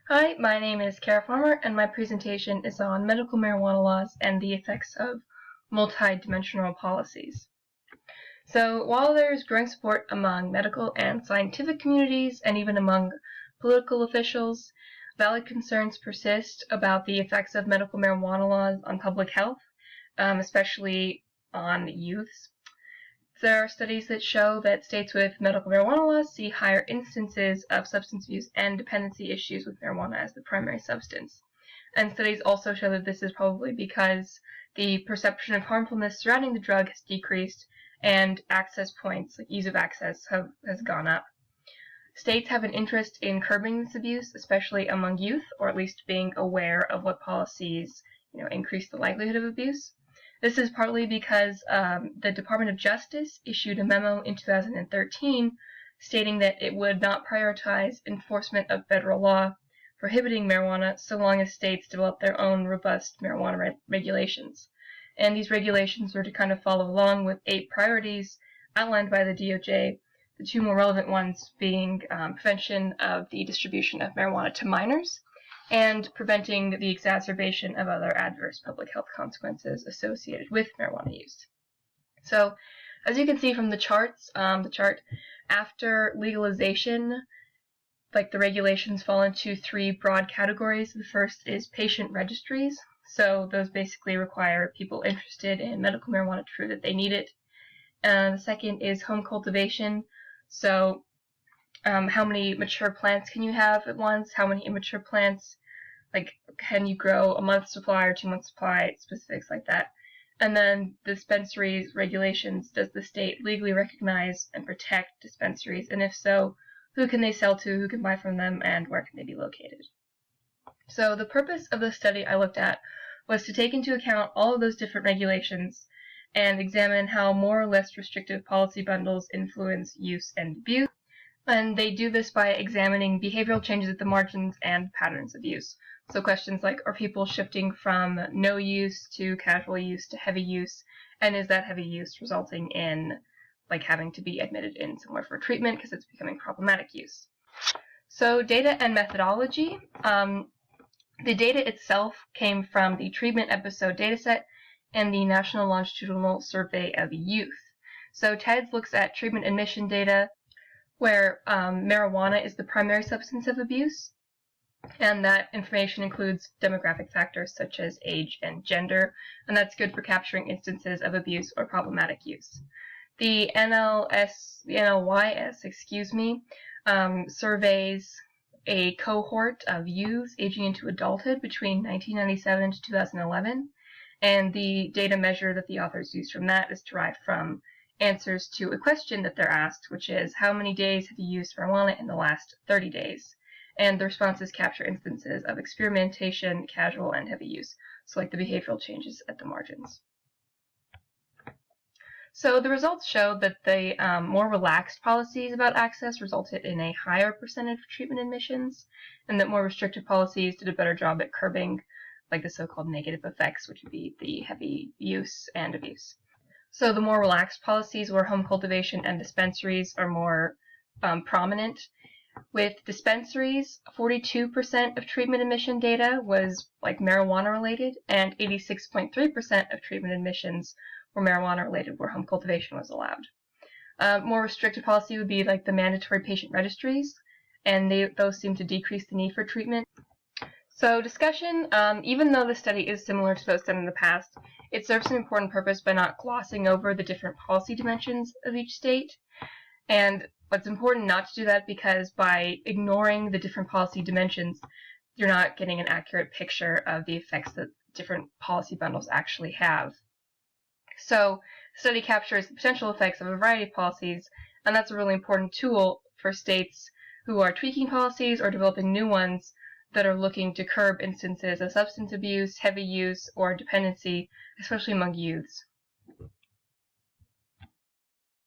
Hi, my name is Kara Farmer, and my presentation is on medical marijuana laws and the effects of multidimensional policies. So, while there is growing support among medical and scientific communities, and even among political officials, valid concerns persist about the effects of medical marijuana laws on public health, especially on youths. There are studies that show that states with medical marijuana laws see higher instances of substance abuse and dependency issues with marijuana as the primary substance. And studies also show that this is probably because the perception of harmfulness surrounding the drug has decreased and access points, like ease of access, has gone up. States have an interest in curbing this abuse, especially among youth, or at least being aware of what policies increase the likelihood of abuse. This is partly because the Department of Justice issued a memo in 2013 stating that it would not prioritize enforcement of federal law prohibiting marijuana so long as states develop their own robust marijuana regulations. And these regulations were to kind of follow along with 8 priorities outlined by the DOJ, the 2 more relevant ones being prevention of the distribution of marijuana to minors, and preventing the exacerbation of other adverse public health consequences associated with marijuana use. So, as you can see from the charts, after legalization, the regulations fall into 3 broad categories. The first is patient registries. So those basically require people interested in medical marijuana to prove that they need it. The second is home cultivation. So how many mature plants can you have at once? How many immature plants? Can you grow a month's supply or 2 months' supply? Specifics like that. And then dispensaries regulations. Does the state legally recognize and protect dispensaries? And if so, who can they sell to? Who can buy from them? And where can they be located? So the purpose of the study I looked at was to take into account all of those different regulations and examine how more or less restrictive policy bundles influence use and abuse. And they do this by examining behavioral changes at the margins and patterns of use. So questions like, are people shifting from no use to casual use to heavy use? And is that heavy use resulting in having to be admitted in somewhere for treatment because it's becoming problematic use? So data and methodology. The data itself came from the treatment episode dataset and the National Longitudinal Survey of Youth. So TEDS looks at treatment admission data where marijuana is the primary substance of abuse, and that information includes demographic factors such as age and gender, and that's good for capturing instances of abuse or problematic use. The NLYS, surveys a cohort of youths aging into adulthood between 1997 to 2011, and the data measure that the authors used from that is derived from answers to a question that they're asked, which is, how many days have you used marijuana in the last 30 days? And the responses capture instances of experimentation, casual, and heavy use, so the behavioral changes at the margins. So the results showed that the more relaxed policies about access resulted in a higher percentage of treatment admissions, and that more restrictive policies did a better job at curbing the so-called negative effects, which would be the heavy use and abuse. So the more relaxed policies where home cultivation and dispensaries are more prominent. With dispensaries, 42% of treatment admission data was marijuana related, and 86.3% of treatment admissions were marijuana related where home cultivation was allowed. More restrictive policy would be the mandatory patient registries, and those seem to decrease the need for treatment. So discussion, even though the study is similar to those done in the past, it serves an important purpose by not glossing over the different policy dimensions of each state. And it's important not to do that because by ignoring the different policy dimensions, you're not getting an accurate picture of the effects that different policy bundles actually have. So the study captures the potential effects of a variety of policies, and that's a really important tool for states who are tweaking policies or developing new ones that are looking to curb instances of substance abuse, heavy use, or dependency, especially among youths.